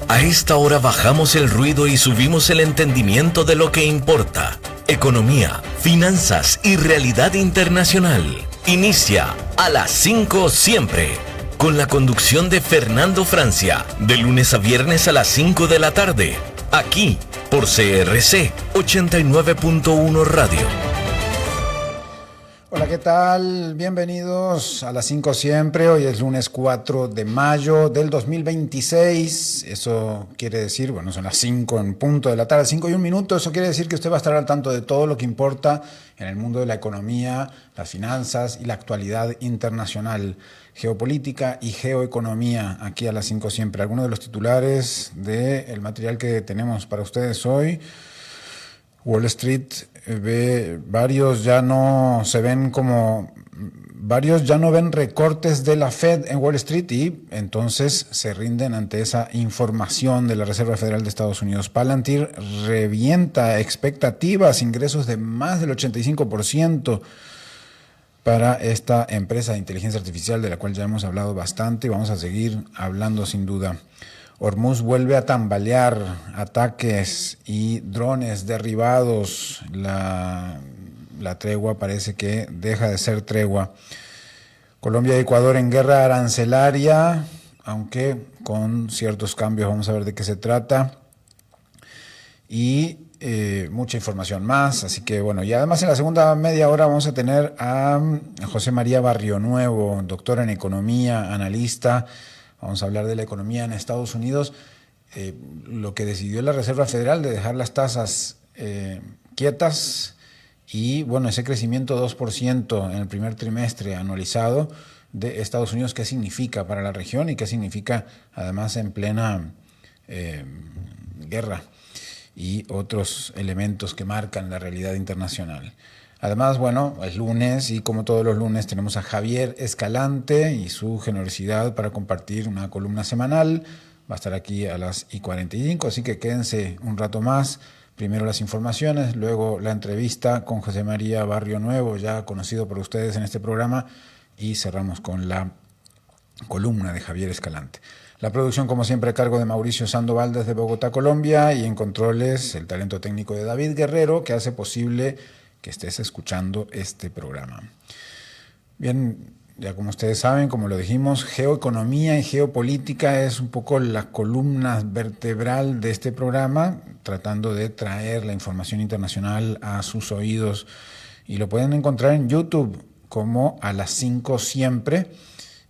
A esta hora bajamos el ruido y subimos el entendimiento de lo que importa. Economía, finanzas y realidad internacional. Inicia a las 5 siempre, con la conducción de Fernando Francia, de lunes a viernes a las 5 de la tarde, aquí por CRC 89.1 Radio. Hola, ¿qué tal? Bienvenidos a las 5 siempre. Hoy es lunes 4 de mayo del 2026. Eso quiere decir, bueno, son las 5 en punto de la tarde, 5 y un minuto. Eso quiere decir que usted va a estar al tanto de todo lo que importa en el mundo de la economía, las finanzas y la actualidad internacional, geopolítica y geoeconomía, aquí a las 5 siempre. Algunos de los titulares del material que tenemos para ustedes hoy. Wall Street varios ya no ven recortes de la Fed en Wall Street y entonces se rinden ante esa información de la Reserva Federal de Estados Unidos. Palantir revienta expectativas, ingresos de más del 85% para esta empresa de inteligencia artificial de la cual ya hemos hablado bastante y vamos a seguir hablando sin duda. Hormuz vuelve a tambalear, ataques y drones derribados. La tregua parece que deja de ser tregua. Colombia y Ecuador en guerra arancelaria, aunque con ciertos cambios. Vamos a ver de qué se trata. Y mucha información más. Así que bueno, y además en la segunda media hora vamos a tener a José María Barrionuevo, doctor en economía, analista. Vamos a hablar de la economía en Estados Unidos, lo que decidió la Reserva Federal de dejar las tasas quietas y, bueno, ese crecimiento 2% en el primer trimestre anualizado de Estados Unidos, ¿qué significa para la región y qué significa además en plena guerra y otros elementos que marcan la realidad internacional? Además, bueno, es lunes y como todos los lunes tenemos a Javier Escalante y su generosidad para compartir una columna semanal. Va a estar aquí a las 45, así que quédense un rato más. Primero las informaciones, luego la entrevista con José María Barrionuevo, ya conocido por ustedes en este programa, y cerramos con la columna de Javier Escalante. La producción, como siempre, a cargo de Mauricio Sandoval desde Bogotá, Colombia, y en controles el talento técnico de David Guerrero, que hace posible que estés escuchando este programa. Bien, ya como ustedes saben, como lo dijimos, geoeconomía y geopolítica es un poco la columna vertebral de este programa, tratando de traer la información internacional a sus oídos. Y lo pueden encontrar en YouTube como a las 5 siempre,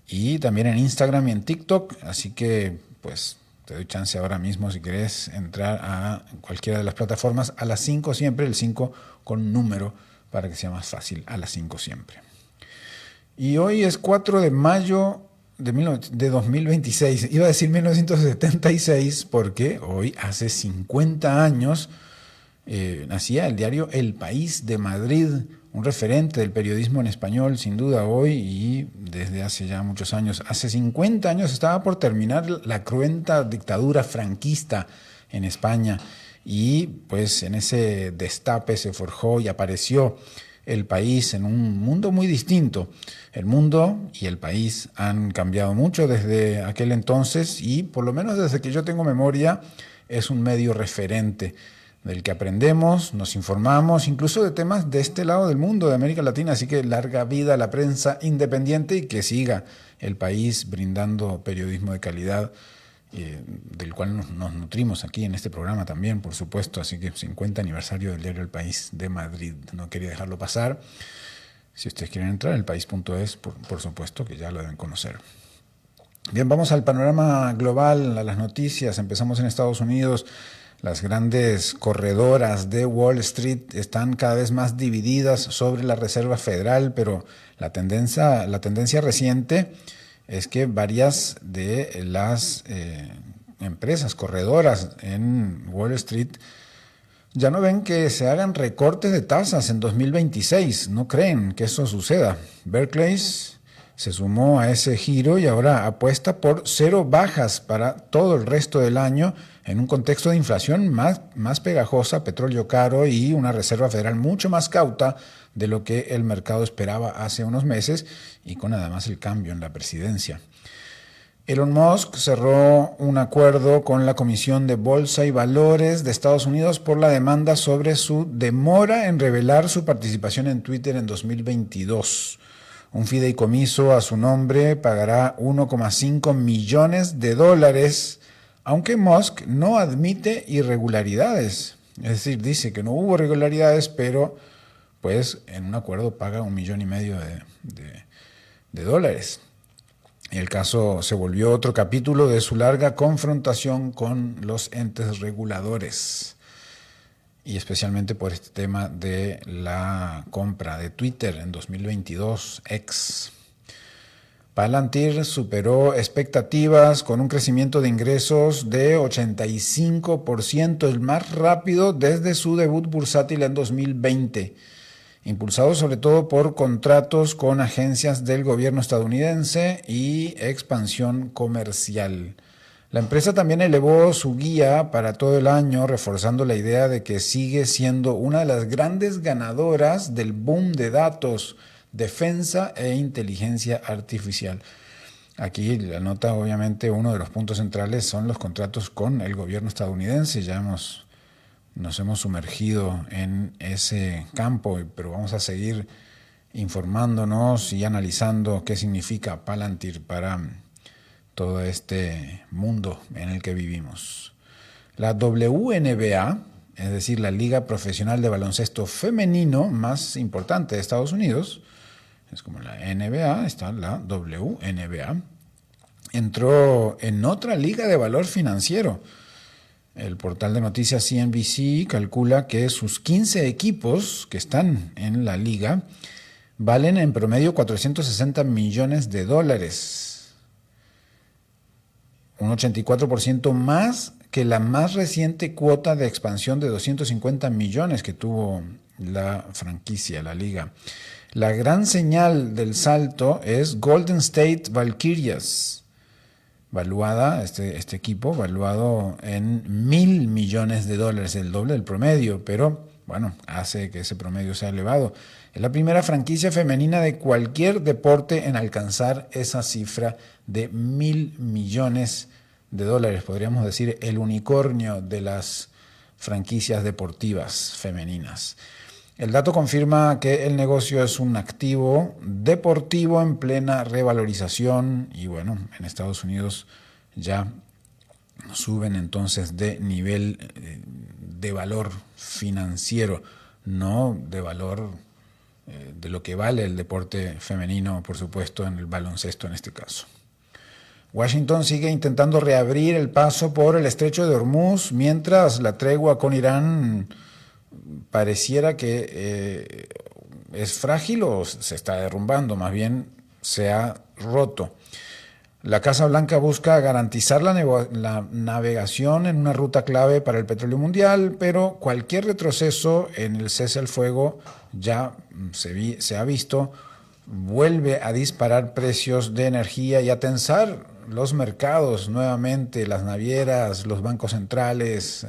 y también en Instagram y en TikTok. Así que, pues, te doy chance ahora mismo si querés entrar a cualquiera de las plataformas a las 5 siempre, el 5 con número para que sea más fácil, a las 5 siempre. Y hoy es 4 de mayo de 2026. Iba a decir 1976 porque hoy hace 50 años nacía el diario El País de Madrid, un referente del periodismo en español sin duda hoy y desde hace ya muchos años. Hace 50 años estaba por terminar la cruenta dictadura franquista en España y pues en ese destape se forjó y apareció El País en un mundo muy distinto. El mundo y el país han cambiado mucho desde aquel entonces y por lo menos desde que yo tengo memoria es un medio referente del que aprendemos, nos informamos, incluso de temas de este lado del mundo, de América Latina. Así que larga vida a la prensa independiente y que siga El País brindando periodismo de calidad, del cual nos nutrimos aquí en este programa también, por supuesto. Así que 50 aniversario del diario El País de Madrid, no quería dejarlo pasar. Si ustedes quieren entrar, elpaís.es, por supuesto que ya lo deben conocer. Bien, vamos al panorama global, a las noticias. Empezamos en Estados Unidos. Las grandes corredoras de Wall Street están cada vez más divididas sobre la Reserva Federal, pero la tendencia reciente es que varias de las empresas corredoras en Wall Street ya no ven que se hagan recortes de tasas en 2026, no creen que eso suceda. Barclays se sumó a ese giro y ahora apuesta por 0 bajas para todo el resto del año en un contexto de inflación más pegajosa, petróleo caro y una Reserva Federal mucho más cauta de lo que el mercado esperaba hace unos meses y con además el cambio en la presidencia. Elon Musk cerró un acuerdo con la Comisión de Bolsa y Valores de Estados Unidos por la demanda sobre su demora en revelar su participación en Twitter en 2022. Un fideicomiso a su nombre pagará $1,5 millones, aunque Musk no admite irregularidades. Es decir, dice que no hubo irregularidades, pero pues en un acuerdo paga $1,5 millones de dólares. El caso se volvió otro capítulo de su larga confrontación con los entes reguladores y especialmente por este tema de la compra de Twitter en 2022, X. Palantir superó expectativas con un crecimiento de ingresos de 85%, el más rápido desde su debut bursátil en 2020. Impulsado sobre todo por contratos con agencias del gobierno estadounidense y expansión comercial. La empresa también elevó su guía para todo el año, reforzando la idea de que sigue siendo una de las grandes ganadoras del boom de datos, defensa e inteligencia artificial. Aquí la nota, obviamente, uno de los puntos centrales son los contratos con el gobierno estadounidense. Ya nos hemos sumergido en ese campo, pero vamos a seguir informándonos y analizando qué significa Palantir para todo este mundo en el que vivimos. La WNBA, es decir, la Liga Profesional de Baloncesto Femenino más importante de Estados Unidos, es como la NBA, está la WNBA, entró en otra liga de valor financiero. El portal de noticias CNBC calcula que sus 15 equipos que están en la liga valen en promedio $460 millones, un 84% más que la más reciente cuota de expansión de 250 millones que tuvo la franquicia, la liga. La gran señal del salto es Golden State Valkyrias, valuada, este equipo, valuado en $1,000 millones, el doble del promedio, pero bueno, hace que ese promedio sea elevado. Es la primera franquicia femenina de cualquier deporte en alcanzar esa cifra de $1,000 millones. Podríamos decir el unicornio de las franquicias deportivas femeninas. El dato confirma que el negocio es un activo deportivo en plena revalorización y bueno, en Estados Unidos ya suben entonces de nivel de valor financiero, no de valor de lo que vale el deporte femenino, por supuesto, en el baloncesto en este caso. Washington sigue intentando reabrir el paso por el estrecho de Hormuz, mientras la tregua con Irán pareciera que es frágil o se está derrumbando, más bien se ha roto. La Casa Blanca busca garantizar la navegación en una ruta clave para el petróleo mundial, pero cualquier retroceso en el cese al fuego ya se ha visto, vuelve a disparar precios de energía y a tensar los mercados nuevamente, las navieras, los bancos centrales,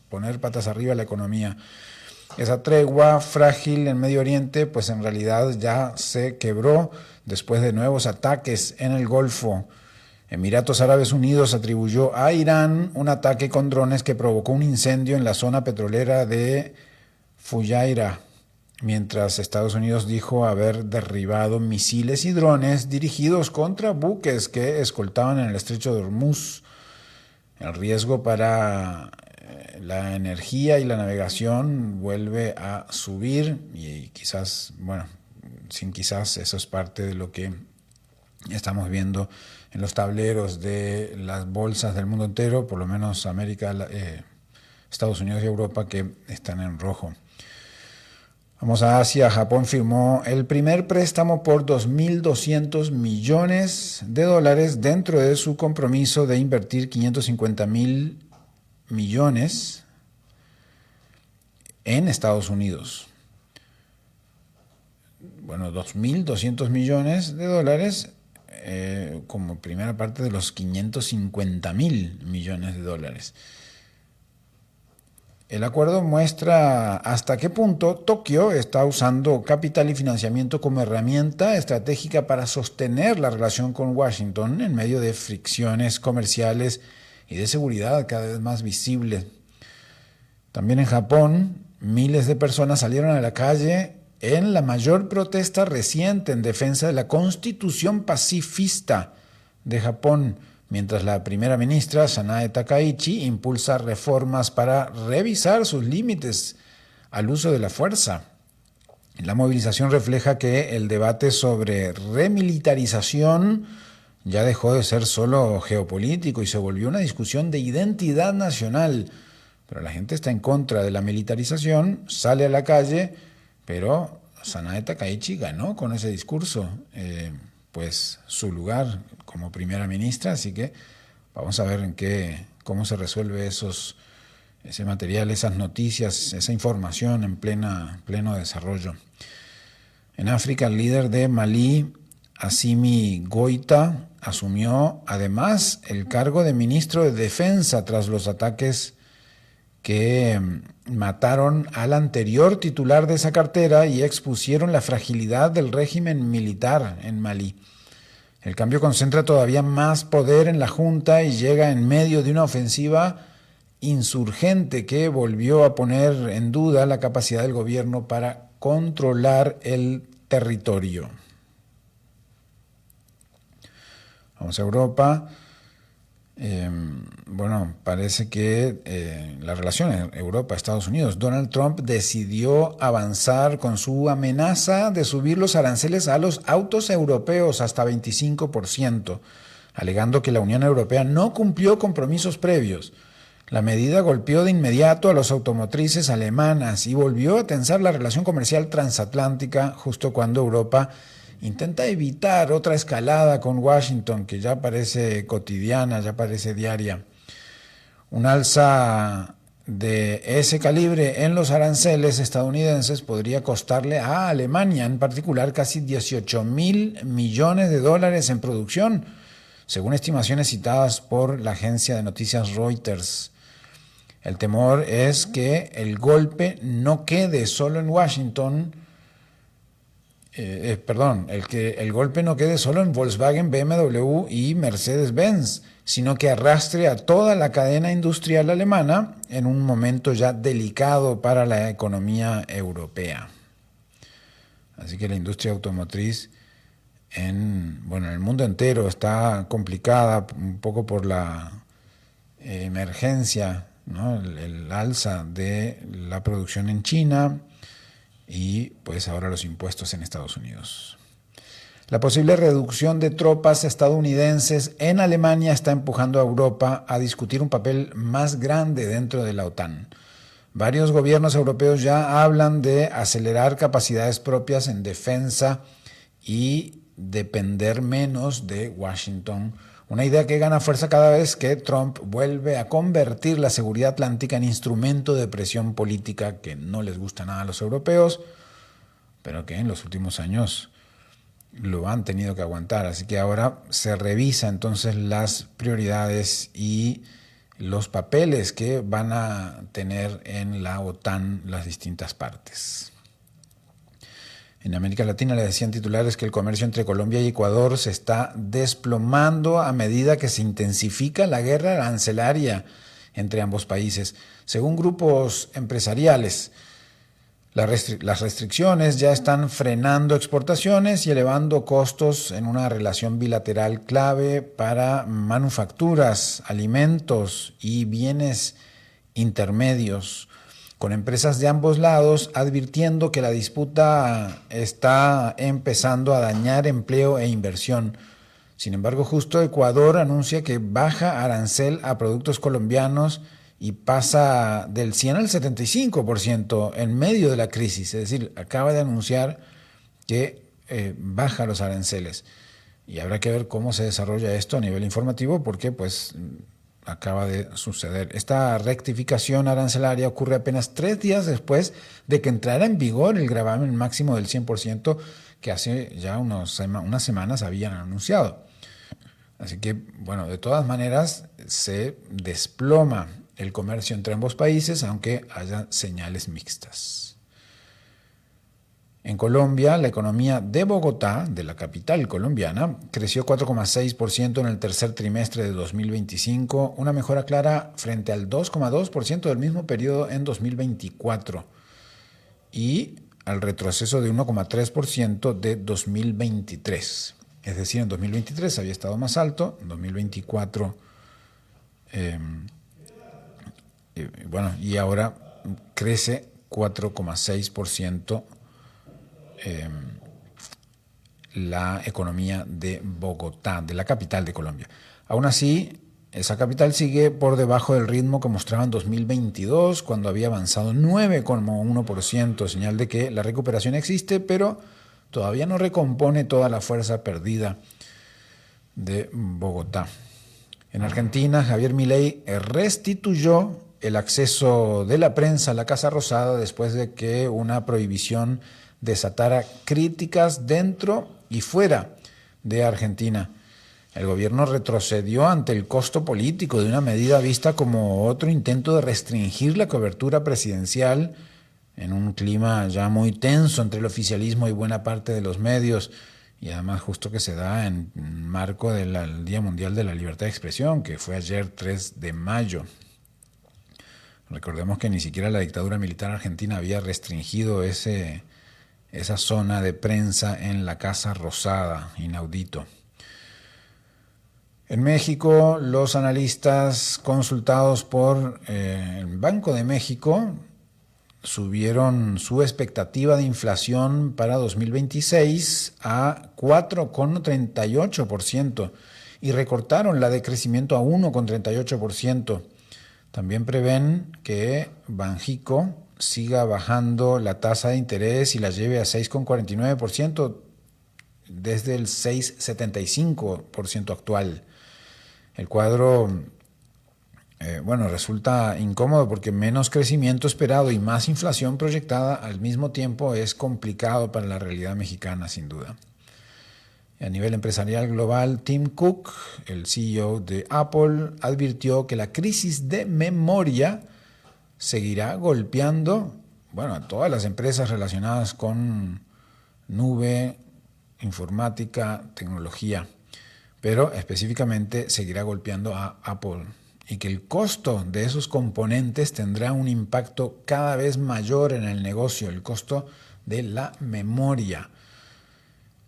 poner patas arriba a la economía. Esa tregua frágil en Medio Oriente, pues en realidad ya se quebró después de nuevos ataques en el Golfo. Emiratos Árabes Unidos atribuyó a Irán un ataque con drones que provocó un incendio en la zona petrolera de Fujairah, mientras Estados Unidos dijo haber derribado misiles y drones dirigidos contra buques que escoltaban en el estrecho de Hormuz. El riesgo para la energía y la navegación vuelve a subir y quizás, eso es parte de lo que estamos viendo en los tableros de las bolsas del mundo entero, por lo menos América, Estados Unidos y Europa, que están en rojo. Vamos a Asia. Japón firmó el primer préstamo por $2,200 millones dentro de su compromiso de invertir $550,000 millones en Estados Unidos. 2.200 millones de dólares como primera parte de los 550.000 millones de dólares. El acuerdo muestra hasta qué punto Tokio está usando capital y financiamiento como herramienta estratégica para sostener la relación con Washington en medio de fricciones comerciales y de seguridad cada vez más visibles. También en Japón, miles de personas salieron a la calle en la mayor protesta reciente en defensa de la Constitución pacifista de Japón, mientras la primera ministra Sanae Takaichi impulsa reformas para revisar sus límites al uso de la fuerza. La movilización refleja que el debate sobre remilitarización ya dejó de ser solo geopolítico y se volvió una discusión de identidad nacional. Pero la gente está en contra de la militarización, sale a la calle, pero Sanae Takaichi ganó con ese discurso pues su lugar como primera ministra, así que vamos a ver cómo se resuelve ese material, esas noticias, esa información en pleno desarrollo. En África, el líder de Malí, Assimi Goïta, asumió además el cargo de ministro de Defensa tras los ataques que mataron al anterior titular de esa cartera y expusieron la fragilidad del régimen militar en Malí. El cambio concentra todavía más poder en la Junta y llega en medio de una ofensiva insurgente que volvió a poner en duda la capacidad del gobierno para controlar el territorio. Vamos a Europa. Parece que la relación Europa-Estados Unidos, Donald Trump decidió avanzar con su amenaza de subir los aranceles a los autos europeos hasta 25%, alegando que la Unión Europea no cumplió compromisos previos. La medida golpeó de inmediato a los automotrices alemanas y volvió a tensar la relación comercial transatlántica justo cuando Europa intenta evitar otra escalada con Washington, que ya parece cotidiana, ya parece diaria. Un alza de ese calibre en los aranceles estadounidenses podría costarle a Alemania, en particular, casi 18.000 millones de dólares en producción, según estimaciones citadas por la agencia de noticias Reuters. El temor es que el golpe no quede solo en Washington, el golpe no quede solo en Volkswagen, BMW y Mercedes-Benz, sino que arrastre a toda la cadena industrial alemana en un momento ya delicado para la economía europea. Así que la industria automotriz en el mundo entero está complicada un poco por la emergencia, ¿no? El alza de la producción en China y pues ahora los impuestos en Estados Unidos. La posible reducción de tropas estadounidenses en Alemania está empujando a Europa a discutir un papel más grande dentro de la OTAN. Varios gobiernos europeos ya hablan de acelerar capacidades propias en defensa y depender menos de Washington, una idea que gana fuerza cada vez que Trump vuelve a convertir la seguridad atlántica en instrumento de presión política que no les gusta nada a los europeos, pero que en los últimos años lo han tenido que aguantar. Así que ahora se revisa entonces las prioridades y los papeles que van a tener en la OTAN las distintas partes. En América Latina le decían titulares que el comercio entre Colombia y Ecuador se está desplomando a medida que se intensifica la guerra arancelaria entre ambos países. Según grupos empresariales, las restricciones ya están frenando exportaciones y elevando costos en una relación bilateral clave para manufacturas, alimentos y bienes intermedios, con empresas de ambos lados advirtiendo que la disputa está empezando a dañar empleo e inversión. Sin embargo, justo Ecuador anuncia que baja arancel a productos colombianos y pasa del 100 al 75% en medio de la crisis. Es decir, acaba de anunciar que baja los aranceles. Y habrá que ver cómo se desarrolla esto a nivel informativo porque pues acaba de suceder. Esta rectificación arancelaria ocurre apenas 3 días después de que entrara en vigor el gravamen máximo del 100% que hace ya unas semanas habían anunciado. Así que, bueno, de todas maneras se desploma el comercio entre ambos países, aunque haya señales mixtas. En Colombia, la economía de Bogotá, de la capital colombiana, creció 4,6% en el tercer trimestre de 2025, una mejora clara frente al 2,2% del mismo periodo en 2024 y al retroceso de 1,3% de 2023. Es decir, en 2023 había estado más alto, en 2024, y ahora crece 4,6%. La economía de Bogotá, de la capital de Colombia. Aún así, esa capital sigue por debajo del ritmo que mostraba en 2022, cuando había avanzado 9,1%, señal de que la recuperación existe, pero todavía no recompone toda la fuerza perdida de Bogotá. En Argentina, Javier Milei restituyó el acceso de la prensa a la Casa Rosada después de que una prohibición desatara críticas dentro y fuera de Argentina. El gobierno retrocedió ante el costo político de una medida vista como otro intento de restringir la cobertura presidencial en un clima ya muy tenso entre el oficialismo y buena parte de los medios, y además justo que se da en marco del Día Mundial de la Libertad de Expresión, que fue ayer 3 de mayo. Recordemos que ni siquiera la dictadura militar argentina había restringido esa zona de prensa en la Casa Rosada, inaudito. En México, los analistas consultados por el Banco de México subieron su expectativa de inflación para 2026 a 4,38% y recortaron la de crecimiento a 1,38%. También prevén que Banxico siga bajando la tasa de interés y la lleve a 6,49% desde el 6,75% actual. El cuadro, resulta incómodo porque menos crecimiento esperado y más inflación proyectada al mismo tiempo es complicado para la realidad mexicana, sin duda. A nivel empresarial global, Tim Cook, el CEO de Apple, advirtió que la crisis de memoria seguirá golpeando, a todas las empresas relacionadas con nube, informática, tecnología, pero específicamente seguirá golpeando a Apple, y que el costo de esos componentes tendrá un impacto cada vez mayor en el negocio, el costo de la memoria.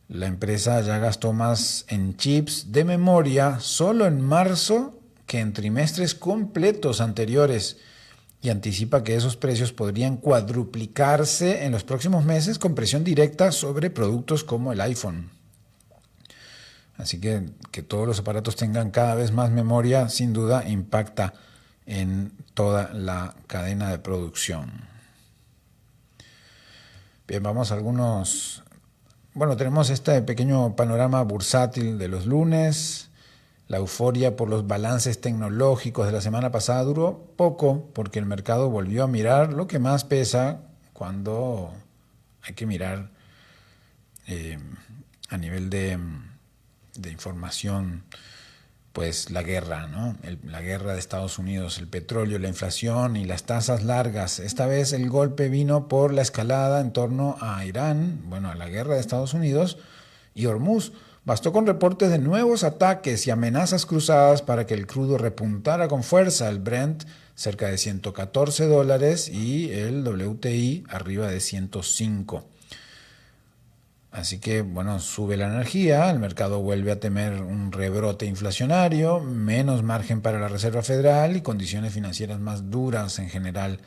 La empresa ya gastó más en chips de memoria solo en marzo que en trimestres completos anteriores, y anticipa que esos precios podrían cuadruplicarse en los próximos meses con presión directa sobre productos como el iPhone. Así que todos los aparatos tengan cada vez más memoria, sin duda, impacta en toda la cadena de producción. Bien, vamos a algunos... tenemos este pequeño panorama bursátil de los lunes. La euforia por los balances tecnológicos de la semana pasada duró poco porque el mercado volvió a mirar lo que más pesa cuando hay que mirar a nivel de información, pues la guerra, ¿no? La guerra de Estados Unidos, el petróleo, la inflación y las tasas largas. Esta vez el golpe vino por la escalada en torno a Irán, a la guerra de Estados Unidos y Hormuz. Bastó con reportes de nuevos ataques y amenazas cruzadas para que el crudo repuntara con fuerza. El Brent cerca de $114 y el WTI arriba de 105. Así que, sube la energía, el mercado vuelve a temer un rebrote inflacionario, menos margen para la Reserva Federal y condiciones financieras más duras en general.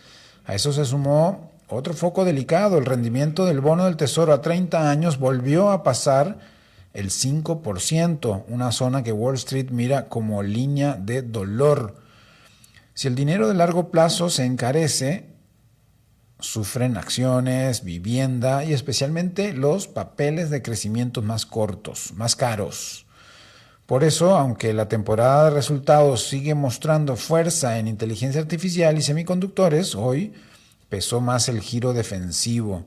A eso se sumó otro foco delicado: el rendimiento del bono del Tesoro a 30 años volvió a pasar el 5%, una zona que Wall Street mira como línea de dolor. Si el dinero de largo plazo se encarece, sufren acciones, vivienda y especialmente los papeles de crecimiento más cortos, más caros. Por eso, aunque la temporada de resultados sigue mostrando fuerza en inteligencia artificial y semiconductores, hoy pesó más el giro defensivo.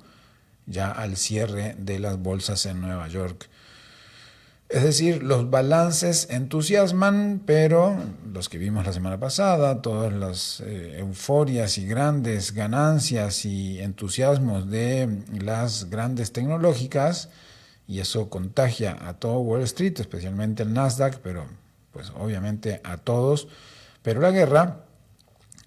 ya al cierre de las bolsas en Nueva York. Es decir, los balances entusiasman, pero los que vimos la semana pasada, todas las euforias y grandes ganancias y entusiasmos de las grandes tecnológicas, y eso contagia a todo Wall Street, especialmente el Nasdaq, pero pues obviamente a todos. Pero la guerra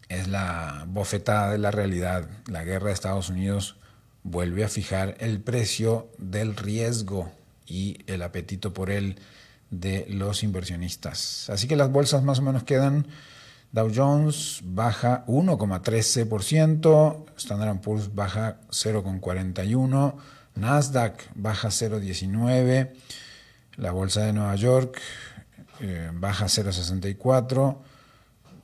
es la bofetada de la realidad. La guerra de Estados Unidos vuelve a fijar el precio del riesgo y el apetito por él de los inversionistas. Así que las bolsas más o menos quedan. Dow Jones baja 1,13%, Standard & Poor's baja 0,41%, Nasdaq baja 0,19%, la bolsa de Nueva York baja 0,64%,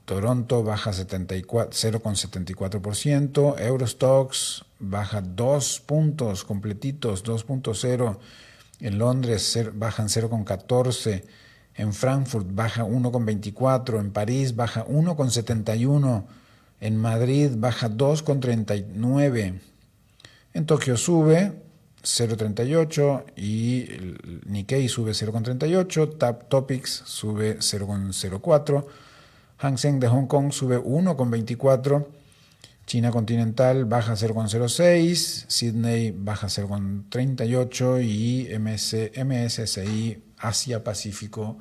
Toronto baja 0,74%, Eurostoxx baja 2 puntos completitos, 2,0%. En Londres bajan 0,14%, en Frankfurt baja 1,24%, en París baja 1,71%, en Madrid baja 2,39%, en Tokio sube 0,38% y el Nikkei sube 0,38%, Topix sube 0,04%, Hang Seng de Hong Kong sube 1,24%, China continental baja 0,06%, Sydney baja 0,38% y MSCI Asia Pacífico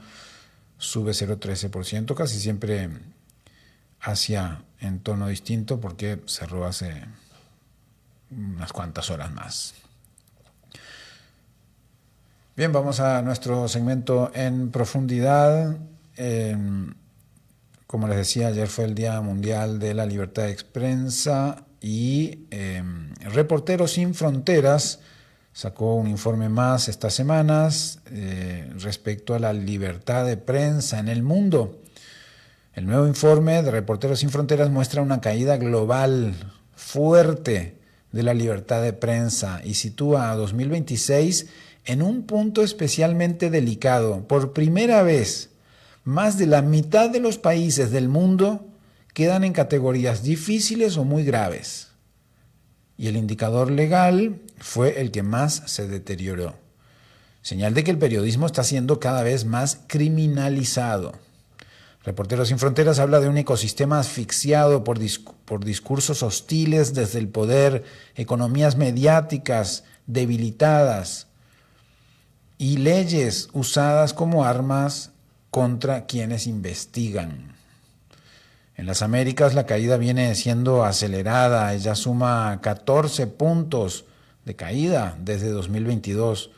sube 0,13%, casi siempre Asia en tono distinto porque cerró hace unas cuantas horas más. Bien, vamos a nuestro segmento en profundidad. Como les decía, ayer fue el Día Mundial de la Libertad de Prensa y Reporteros Sin Fronteras sacó un informe más estas semanas respecto a la libertad de prensa en el mundo. El nuevo informe de Reporteros Sin Fronteras muestra una caída global fuerte de la libertad de prensa y sitúa a 2026 en un punto especialmente delicado. Por primera vez, más de la mitad de los países del mundo quedan en categorías difíciles o muy graves. Y el indicador legal fue el que más se deterioró. Señal de que el periodismo está siendo cada vez más criminalizado. Reporteros Sin Fronteras habla de un ecosistema asfixiado por discursos hostiles desde el poder, economías mediáticas debilitadas y leyes usadas como armas contra quienes investigan. En las Américas la caída viene siendo acelerada, ella suma 14 puntos de caída desde 2022.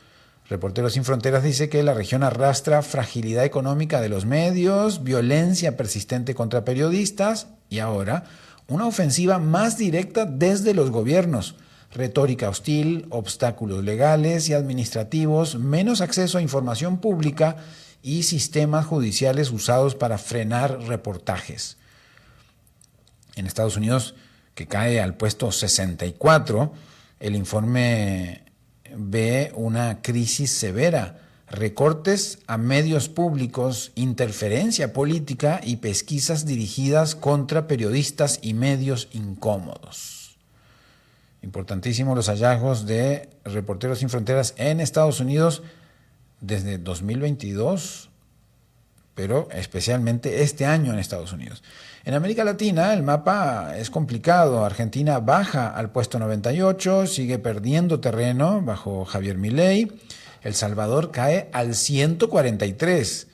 Reporteros Sin Fronteras dice que la región arrastra fragilidad económica de los medios, violencia persistente contra periodistas y ahora una ofensiva más directa desde los gobiernos, retórica hostil, obstáculos legales y administrativos, menos acceso a información pública y sistemas judiciales usados para frenar reportajes. En Estados Unidos, que cae al puesto 64, el informe ve una crisis severa, recortes a medios públicos, interferencia política y pesquisas dirigidas contra periodistas y medios incómodos. Importantísimos los hallazgos de Reporteros Sin Fronteras en Estados Unidos desde 2022, pero especialmente este año en Estados Unidos. En América Latina el mapa es complicado. Argentina baja al puesto 98, sigue perdiendo terreno bajo Javier Milei. El Salvador cae al 143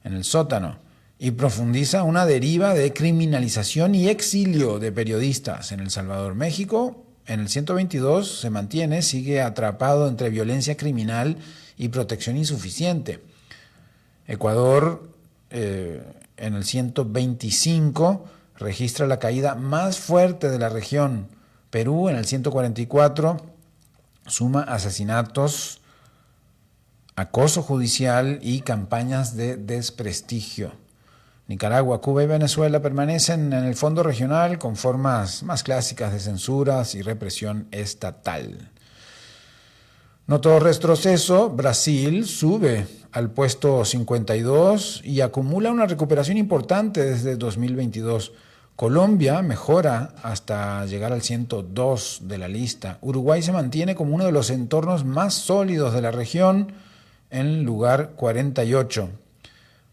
en el sótano y profundiza una deriva de criminalización y exilio de periodistas en El Salvador. México en el 122 se mantiene, sigue atrapado entre violencia criminal y protección insuficiente. Ecuador en el 125 registra la caída más fuerte de la región. Perú en el 144 suma asesinatos, acoso judicial y campañas de desprestigio. Nicaragua, Cuba y Venezuela permanecen en el fondo regional con formas más clásicas de censuras y represión estatal. No todo retroceso, Brasil sube al puesto 52 y acumula una recuperación importante desde 2022, Colombia mejora hasta llegar al 102 de la lista. Uruguay se mantiene como uno de los entornos más sólidos de la región en lugar 48.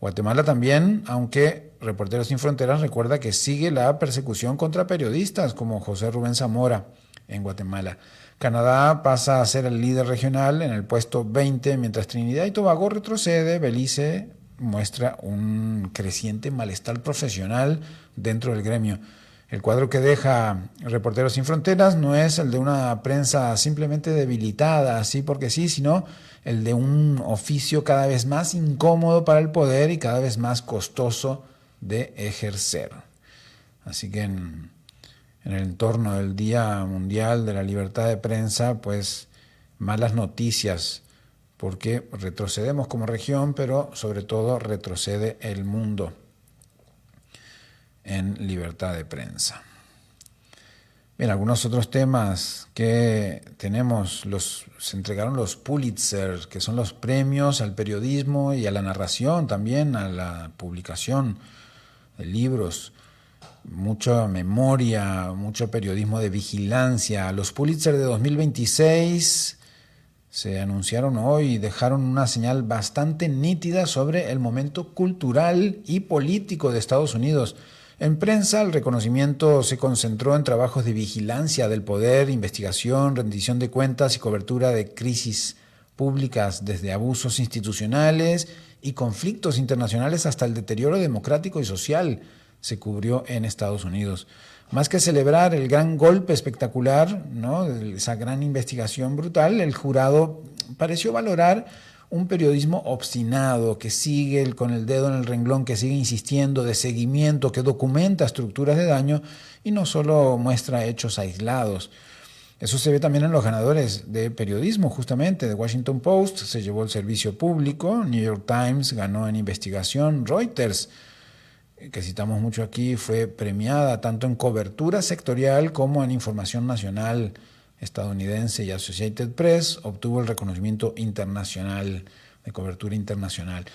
Guatemala también, aunque Reporteros Sin Fronteras recuerda que sigue la persecución contra periodistas como José Rubén Zamora en Guatemala. Canadá pasa a ser el líder regional en el puesto 20, mientras Trinidad y Tobago retrocede. Belice muestra un creciente malestar profesional dentro del gremio. El cuadro que deja Reporteros Sin Fronteras no es el de una prensa simplemente debilitada, así porque sí, sino el de un oficio cada vez más incómodo para el poder y cada vez más costoso de ejercer. Así que en el entorno del Día Mundial de la Libertad de Prensa, pues malas noticias, porque retrocedemos como región, pero sobre todo retrocede el mundo en libertad de prensa. Bien, algunos otros temas que tenemos, se entregaron los Pulitzer, que son los premios al periodismo y a la narración, también a la publicación de libros. Mucha memoria, mucho periodismo de vigilancia. Los Pulitzer de 2026 se anunciaron hoy y dejaron una señal bastante nítida sobre el momento cultural y político de Estados Unidos. En prensa, el reconocimiento se concentró en trabajos de vigilancia del poder, investigación, rendición de cuentas y cobertura de crisis públicas, desde abusos institucionales y conflictos internacionales hasta el deterioro democrático y social, se cubrió en Estados Unidos. Más que celebrar el gran golpe espectacular, ¿no?, esa gran investigación brutal, el jurado pareció valorar un periodismo obstinado que sigue con el dedo en el renglón, que sigue insistiendo, de seguimiento, que documenta estructuras de daño y no solo muestra hechos aislados. Eso se ve también en los ganadores de periodismo, justamente. The Washington Post se llevó el servicio público, New York Times ganó en investigación, Reuters, que citamos mucho aquí, fue premiada tanto en cobertura sectorial como en información nacional estadounidense, y Associated Press obtuvo el reconocimiento internacional, de cobertura internacional.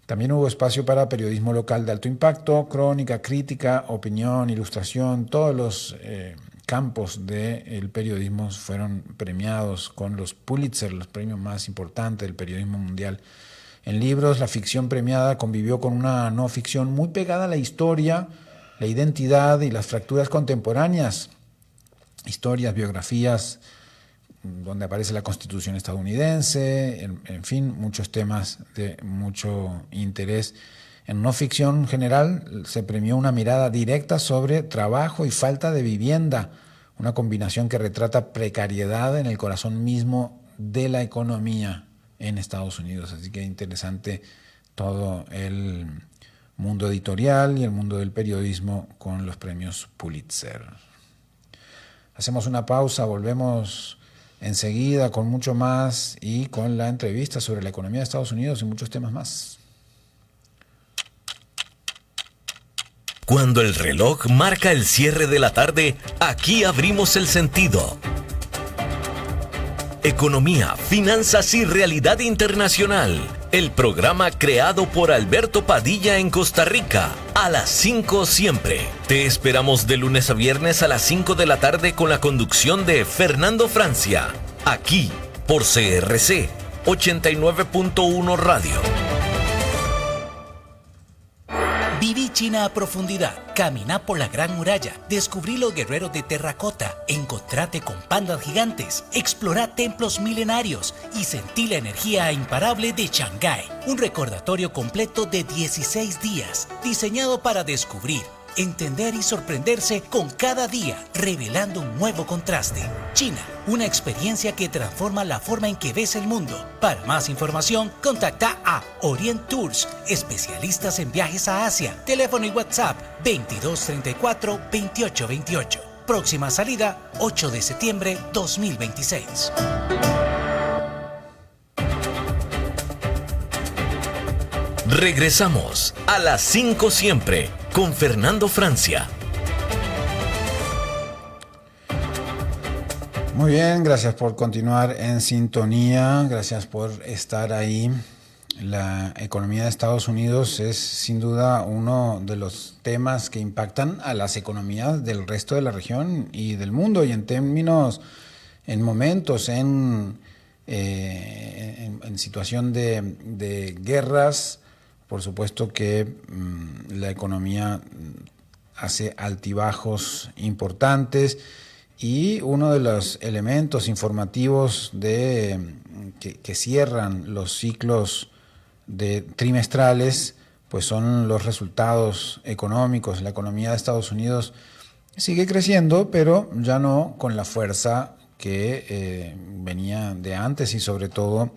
También hubo espacio para periodismo local de alto impacto, crónica, crítica, opinión, ilustración. Todos los campos del periodismo fueron premiados con los Pulitzer, los premios más importantes del periodismo mundial. En libros, la ficción premiada convivió con una no ficción muy pegada a la historia, la identidad y las fracturas contemporáneas. Historias, biografías, donde aparece la Constitución estadounidense, en fin, muchos temas de mucho interés. En no ficción general se premió una mirada directa sobre trabajo y falta de vivienda, una combinación que retrata precariedad en el corazón mismo de la economía en Estados Unidos. Así que interesante todo el mundo editorial y el mundo del periodismo con los premios Pulitzer. Hacemos una pausa, volvemos enseguida con mucho más y con la entrevista sobre la economía de Estados Unidos y muchos temas más. Cuando el reloj marca el cierre de la tarde, aquí abrimos el sentido. Economía, finanzas y realidad internacional. El programa creado por Alberto Padilla en Costa Rica. A las 5 siempre. Te esperamos de lunes a viernes a las 5 de la tarde con la conducción de Fernando Francia. Aquí, por CRC 89.1 Radio. Viví China a profundidad, caminá por la Gran Muralla, descubrí los guerreros de terracota, encontrate con pandas gigantes, explorá templos milenarios y sentí la energía imparable de Shanghái. Un recordatorio completo de 16 días, diseñado para descubrir, entender y sorprenderse con cada día, revelando un nuevo contraste. China, una experiencia que transforma la forma en que ves el mundo. Para más información, contacta a Orient Tours, especialistas en viajes a Asia. Teléfono y WhatsApp 2234-2828. Próxima salida 8 de septiembre 2026. Regresamos a las 5 siempre con Fernando Francia. Muy bien, gracias por continuar en sintonía, gracias por estar ahí la economía de Estados Unidos es sin duda uno de los temas que impactan a las economías del resto de la región y del mundo, y en términos, en momentos, en situación de guerras, por supuesto que la economía hace altibajos importantes, y uno de los elementos informativos que cierran los ciclos trimestrales, pues son los resultados económicos. La economía de Estados Unidos sigue creciendo, pero ya no con la fuerza que venía de antes, y sobre todo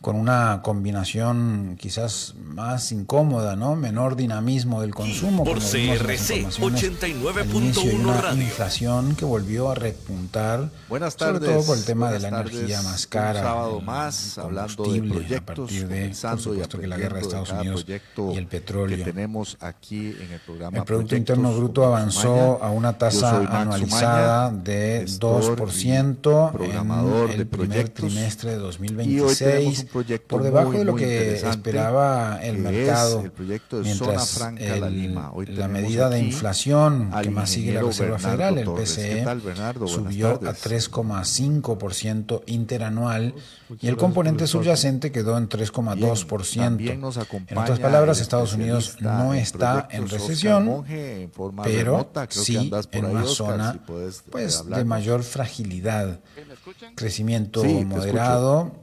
con una combinación quizás más incómoda, ¿no? Menor dinamismo del consumo, por como vimos en las CRC informaciones 89.1 y una Radio. inflación que volvió a repuntar, Buenas tardes, sobre todo por el tema de la buenas energía tardes. más cara, Un sábado el más, hablando de combustible, proyectos, a partir de, por comenzando y supuesto, que la guerra de aprendiendo Estados cada Unidos proyecto y el petróleo. que tenemos aquí en el programa. El Producto Proyectos Interno Bruto con Max avanzó Umaña. a una Yo tasa soy Max anualizada Umaña, de gestor 2% y programador en de el primer proyectos. trimestre de Y hoy tenemos 2026, un proyecto por debajo muy, de lo muy que interesante, esperaba el que mercado, es el proyecto de Zona mientras Franca La Lima. Hoy la tenemos medida de aquí inflación al que más sigue la ingeniero Reserva Bernardo Federal, el Torres. ¿Qué BCE, tal, Bernardo? Buenas subió a tardes. 3,5% interanual, y el gracias componente por el espacio. subyacente quedó en 3,2%. También nos acompaña En otras palabras, el Estados Unidos especialista no en está en proyectos, Oscar recesión, Monge, en forma pero remota. Creo que sí andas por en ahí, una Oscar, zona si puedes pues de hablarnos. mayor fragilidad, ¿Me escuchan? crecimiento Sí, te escucho. moderado,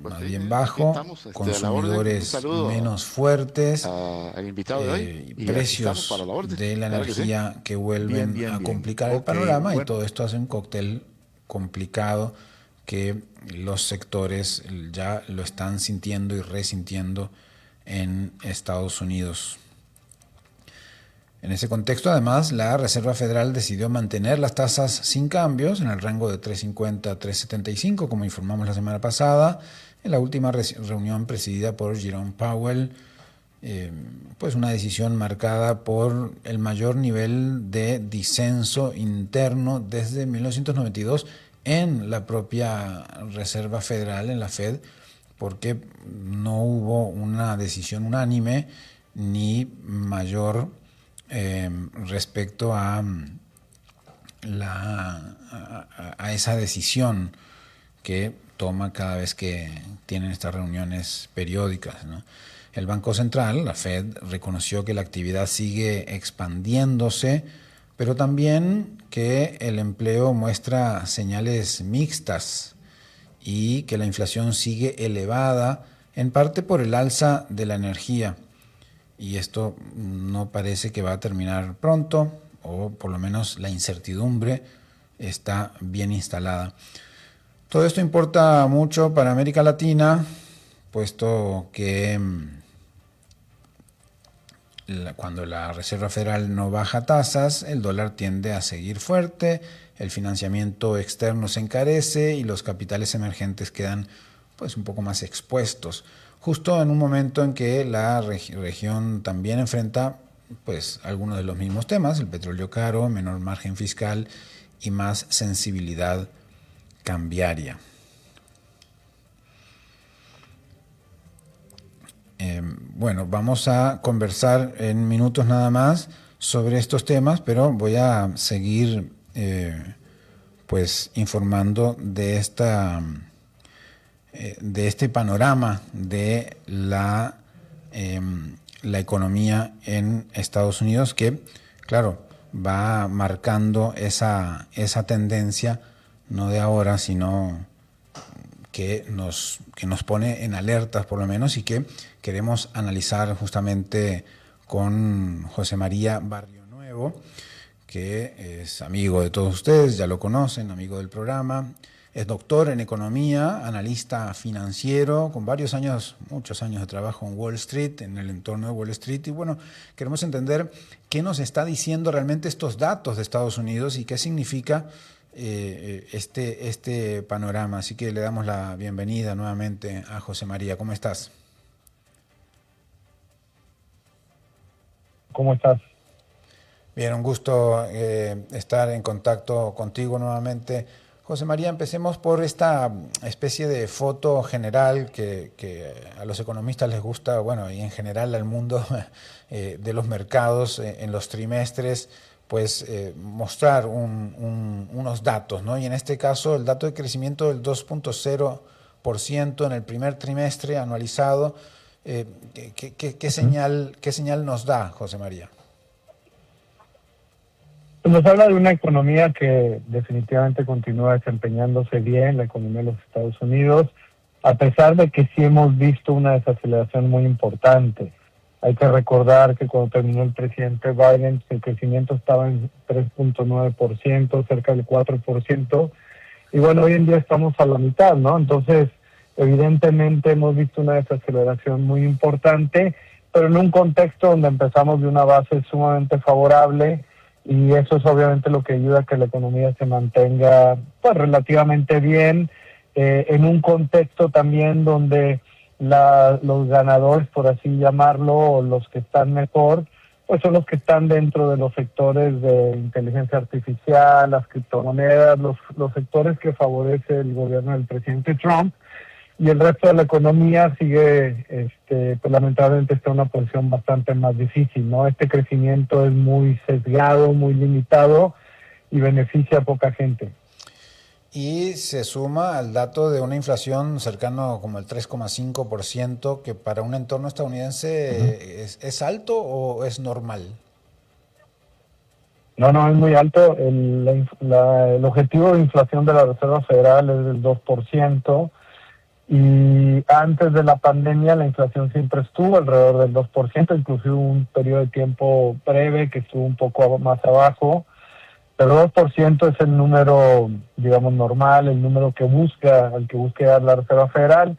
Pues más sí, bien aquí bajo, estamos, a la orden. Un consumidores saludo menos fuertes, al invitado de hoy. y Y aquí estamos precios para la orden. de la Claro que sí. energía que vuelven Bien, a bien. complicar el Ok, panorama, y bueno. todo esto hace un cóctel complicado que los sectores ya lo están sintiendo y resintiendo en Estados Unidos. En ese contexto, además, la Reserva Federal decidió mantener las tasas sin cambios en el rango de 3,50 a 3,75, como informamos la semana pasada, en la última reunión presidida por Jerome Powell, pues una decisión marcada por el mayor nivel de disenso interno desde 1992 en la propia Reserva Federal, en la Fed, porque no hubo una decisión unánime ni mayor respecto a esa decisión que toma cada vez que tienen estas reuniones periódicas, ¿no? El Banco Central, la Fed, reconoció que la actividad sigue expandiéndose, pero también que el empleo muestra señales mixtas y que la inflación sigue elevada, en parte por el alza de la energía. Y esto no parece que va a terminar pronto, o por lo menos la incertidumbre está bien instalada. Todo esto importa mucho para América Latina, puesto que cuando la Reserva Federal no baja tasas, el dólar tiende a seguir fuerte, el financiamiento externo se encarece y los capitales emergentes quedan pues un poco más expuestos, justo en un momento en que la región también enfrenta pues algunos de los mismos temas: el petróleo caro, menor margen fiscal y más sensibilidad cambiaria. Bueno, vamos a conversar en minutos nada más sobre estos temas, pero voy a seguir pues informando de este panorama de la economía en Estados Unidos, que, claro, va marcando esa tendencia, no de ahora, sino que nos pone en alertas, por lo menos, y que queremos analizar justamente con José María Barrio Nuevo, que es amigo de todos ustedes, ya lo conocen, amigo del programa. Es doctor en economía, analista financiero, con muchos años de trabajo en Wall Street, en el entorno de Wall Street. Y bueno, queremos entender qué nos está diciendo realmente estos datos de Estados Unidos y qué significa este panorama. Así que le damos la bienvenida nuevamente a José María. ¿Cómo estás? ¿Cómo estás? Bien, un gusto estar en contacto contigo nuevamente, José María, empecemos por esta especie de foto general que a los economistas les gusta, bueno, y en general al mundo de los mercados en los trimestres, pues mostrar unos datos, ¿no? Y en este caso el dato de crecimiento del 2.0% en el primer trimestre anualizado, ¿qué señal nos da, José María? Nos habla de una economía que definitivamente continúa desempeñándose bien, la economía de los Estados Unidos, a pesar de que sí hemos visto una desaceleración muy importante. Hay que recordar que cuando terminó el presidente Biden, el crecimiento estaba en 3.9%, cerca del 4%, y bueno, hoy en día estamos a la mitad, ¿no? Entonces, evidentemente hemos visto una desaceleración muy importante, pero en un contexto donde empezamos de una base sumamente favorable, y eso es obviamente lo que ayuda a que la economía se mantenga pues relativamente bien, en un contexto también donde los ganadores, por así llamarlo, o los que están mejor, pues son los que están dentro de los sectores de inteligencia artificial, las criptomonedas, los sectores que favorece el gobierno del presidente Trump. Y el resto de la economía sigue, pues lamentablemente está en una posición bastante más difícil, ¿no? Este crecimiento es muy sesgado, muy limitado y beneficia a poca gente. Y se suma al dato de una inflación cercano como el 3,5%, que para un entorno estadounidense ¿es alto o es normal? No, es muy alto. El objetivo de inflación de la Reserva Federal es del 2%. Y antes de la pandemia la inflación siempre estuvo alrededor del 2%, inclusive un periodo de tiempo breve que estuvo un poco más abajo, pero 2% es el número, digamos, normal, el número al que busca dar la Reserva Federal.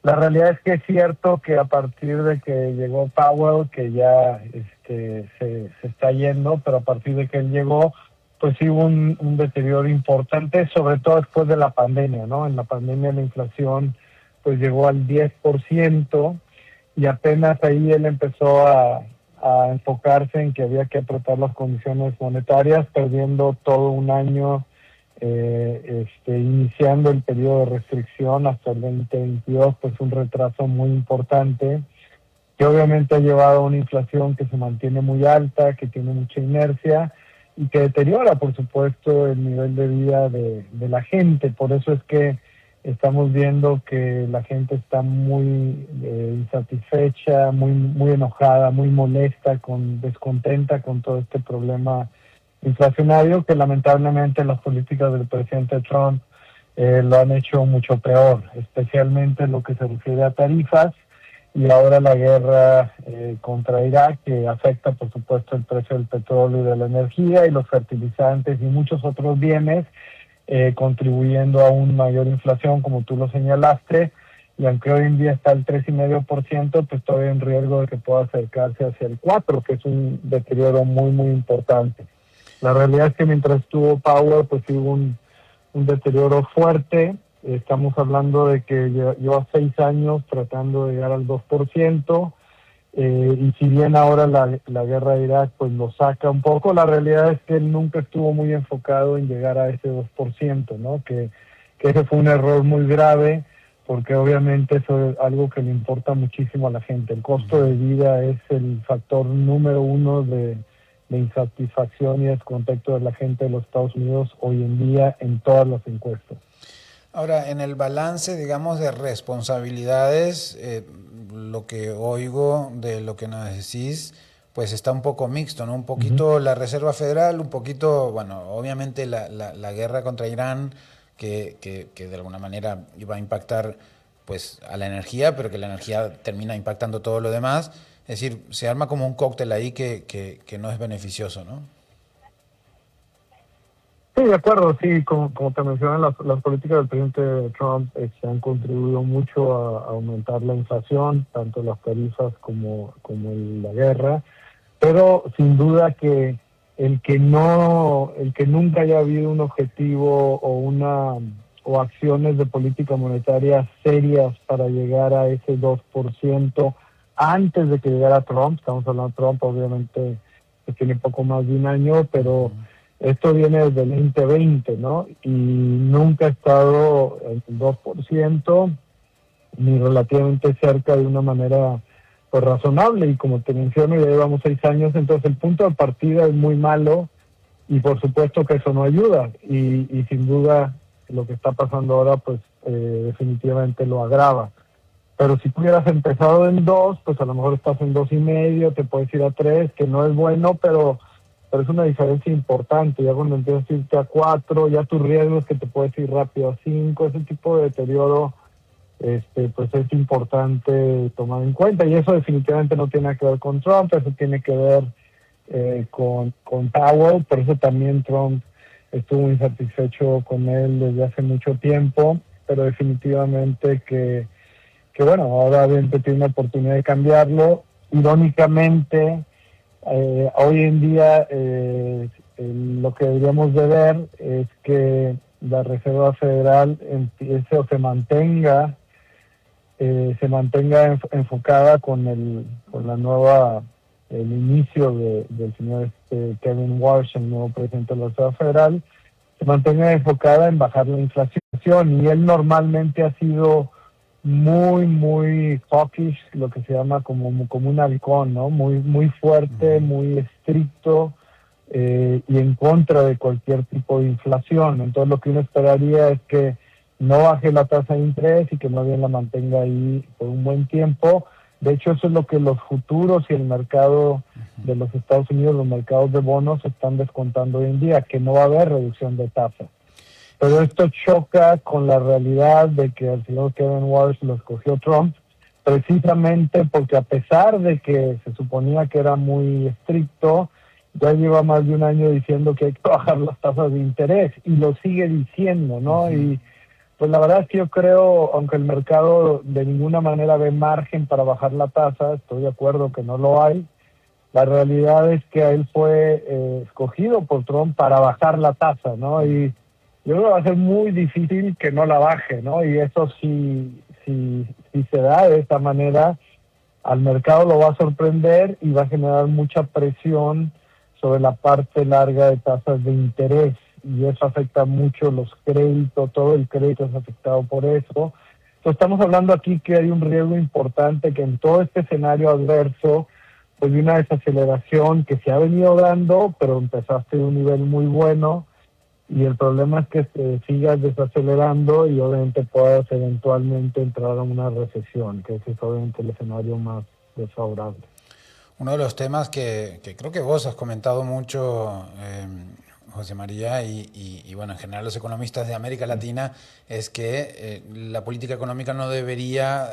La realidad es que es cierto que a partir de que llegó Powell, que ya se está yendo, pero a partir de que él llegó, pues sí hubo un deterioro importante, sobre todo después de la pandemia, ¿no? En la pandemia la inflación pues llegó al 10% y apenas ahí él empezó a enfocarse en que había que apretar las condiciones monetarias, perdiendo todo un año, iniciando el periodo de restricción hasta el 2022, pues un retraso muy importante, que obviamente ha llevado a una inflación que se mantiene muy alta, que tiene mucha inercia y que deteriora, por supuesto, el nivel de vida de la gente. Por eso es que estamos viendo que la gente está muy insatisfecha, muy enojada, muy molesta, descontenta con todo este problema inflacionario, que lamentablemente las políticas del presidente Trump lo han hecho mucho peor, especialmente en lo que se refiere a tarifas y ahora la guerra contra Irak, que afecta por supuesto el precio del petróleo y de la energía y los fertilizantes y muchos otros bienes, contribuyendo a una mayor inflación, como tú lo señalaste, y aunque hoy en día está al 3,5%, pues todavía hay un riesgo de que pueda acercarse hacia el 4%, que es un deterioro muy, muy importante. La realidad es que mientras estuvo Powell, pues hubo un deterioro fuerte. Estamos hablando de que lleva 6 años tratando de llegar al 2%, y si bien ahora la guerra de Irak pues lo saca un poco, la realidad es que él nunca estuvo muy enfocado en llegar a ese 2%, ¿no? Que ese fue un error muy grave, porque obviamente eso es algo que le importa muchísimo a la gente. El costo de vida es el factor número 1 de insatisfacción y descontento de la gente de los Estados Unidos hoy en día en todas las encuestas. Ahora, en el balance, digamos, de responsabilidades, lo que oigo de lo que nos decís, pues está un poco mixto, ¿no? Un poquito la Reserva Federal, un poquito, bueno, obviamente la guerra contra Irán, que de alguna manera iba a impactar pues a la energía, pero que la energía termina impactando todo lo demás. Es decir, se arma como un cóctel ahí que no es beneficioso, ¿no? Sí, de acuerdo, sí, como te mencioné, las políticas del presidente Trump se han contribuido mucho a aumentar la inflación, tanto las tarifas como la guerra, pero sin duda que el que nunca haya habido un objetivo o acciones de política monetaria serias para llegar a ese 2% antes de que llegara Trump, estamos hablando de Trump, obviamente que tiene poco más de un año, pero Esto viene desde el 2020, ¿no? Y nunca ha estado en el 2%, ni relativamente cerca de una manera pues razonable. Y como te menciono, ya llevamos 6 años, entonces el punto de partida es muy malo y por supuesto que eso no ayuda. Y sin duda lo que está pasando ahora pues definitivamente lo agrava. Pero si tú hubieras empezado en 2, pues a lo mejor estás en 2.5, te puedes ir a 3, que no es bueno, pero es una diferencia importante. Ya cuando empiezas a irte a 4, ya tus riesgos que te puedes ir rápido a 5, ese tipo de deterioro, pues es importante tomar en cuenta. Y eso definitivamente no tiene que ver con Trump, eso tiene que ver con Powell. Por eso también Trump estuvo insatisfecho con él desde hace mucho tiempo, pero definitivamente que bueno, ahora obviamente tiene una oportunidad de cambiarlo. Irónicamente, hoy en día lo que deberíamos de ver es que la Reserva Federal empiece o se mantenga enfocada con la nueva, el inicio del señor Kevin Warsh, el nuevo presidente de la Reserva Federal, se mantenga enfocada en bajar la inflación. Y él normalmente ha sido muy hawkish, lo que se llama como un halcón, ¿no? Muy fuerte, muy estricto, y en contra de cualquier tipo de inflación. Entonces lo que uno esperaría es que no baje la tasa de interés y que más bien la mantenga ahí por un buen tiempo. De hecho, eso es lo que los futuros y el mercado de los Estados Unidos, los mercados de bonos, están descontando hoy en día, que no va a haber reducción de tasa. Pero esto choca con la realidad de que el señor Kevin Warsh lo escogió Trump, precisamente porque a pesar de que se suponía que era muy estricto, ya lleva más de un año diciendo que hay que bajar las tasas de interés y lo sigue diciendo, ¿no? Y pues la verdad es que yo creo, aunque el mercado de ninguna manera ve margen para bajar la tasa, estoy de acuerdo que no lo hay, la realidad es que él fue escogido por Trump para bajar la tasa, ¿no? Y yo creo que va a ser muy difícil que no la baje, ¿no? Y eso si se da de esta manera, al mercado lo va a sorprender y va a generar mucha presión sobre la parte larga de tasas de interés. Y eso afecta mucho los créditos, todo el crédito es afectado por eso. Entonces estamos hablando aquí que hay un riesgo importante que en todo este escenario adverso, pues de una desaceleración que se ha venido dando, pero empezaste de un nivel muy bueno. Y el problema es que se sigas desacelerando y obviamente puedas eventualmente entrar a una recesión, que ese es obviamente el escenario más desfavorable. Uno de los temas que creo que vos has comentado mucho, José María, y bueno, en general los economistas de América Latina, es que la política económica no debería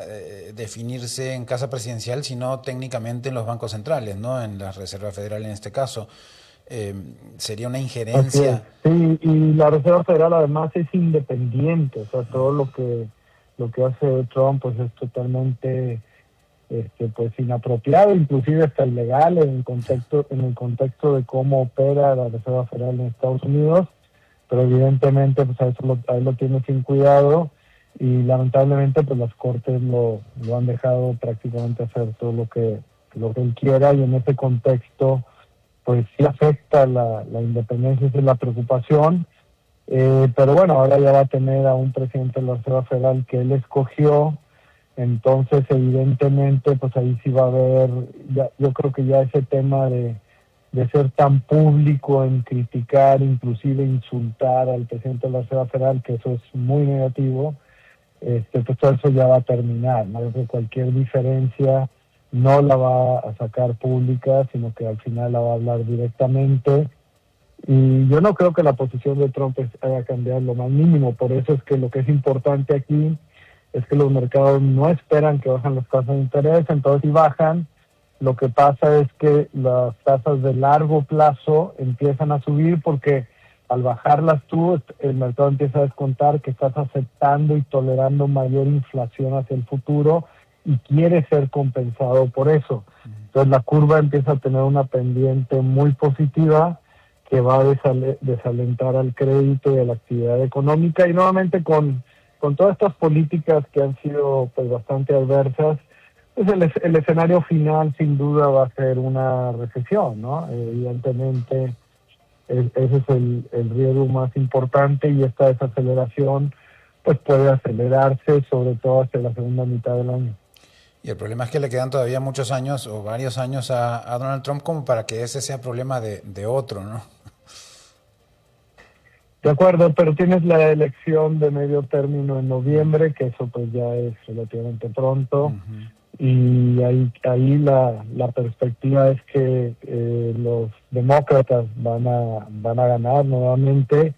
definirse en casa presidencial, sino técnicamente en los bancos centrales, ¿no? En la Reserva Federal en este caso. Sería una injerencia. Sí, y la Reserva Federal además es independiente, o sea, todo lo que hace Trump pues es totalmente pues inapropiado, inclusive hasta ilegal en el contexto de cómo opera la Reserva Federal en Estados Unidos, pero evidentemente pues a él lo tiene sin cuidado y lamentablemente pues las cortes lo han dejado prácticamente hacer todo lo que él quiera, y en ese contexto pues sí afecta la independencia, esa es la preocupación. Pero bueno, ahora ya va a tener a un presidente de la Reserva Federal que él escogió, entonces evidentemente pues ahí sí va a haber, yo creo que ya ese tema de ser tan público en criticar, inclusive insultar al presidente de la Reserva Federal, que eso es muy negativo, pues todo eso ya va a terminar, ¿no? Yo creo que cualquier diferencia no la va a sacar pública, sino que al final la va a hablar directamente. Y yo no creo que la posición de Trump haya cambiado lo más mínimo. Por eso es que lo que es importante aquí es que los mercados no esperan que bajen las tasas de interés. Entonces, si bajan, lo que pasa es que las tasas de largo plazo empiezan a subir, porque al bajarlas tú, el mercado empieza a descontar que estás aceptando y tolerando mayor inflación hacia el futuro y quiere ser compensado por eso. Entonces la curva empieza a tener una pendiente muy positiva que va a desalentar al crédito y a la actividad económica, y nuevamente con todas estas políticas que han sido pues bastante adversas, pues el escenario final sin duda va a ser una recesión, ¿no? Evidentemente Ese es el riesgo más importante, y esta desaceleración pues puede acelerarse sobre todo hacia la segunda mitad del año. Y el problema es que le quedan todavía muchos años o varios años a Donald Trump como para que ese sea problema de otro, ¿no? De acuerdo, pero tienes la elección de medio término en noviembre, que eso pues ya es relativamente pronto. Y ahí la perspectiva es que los demócratas van a ganar nuevamente,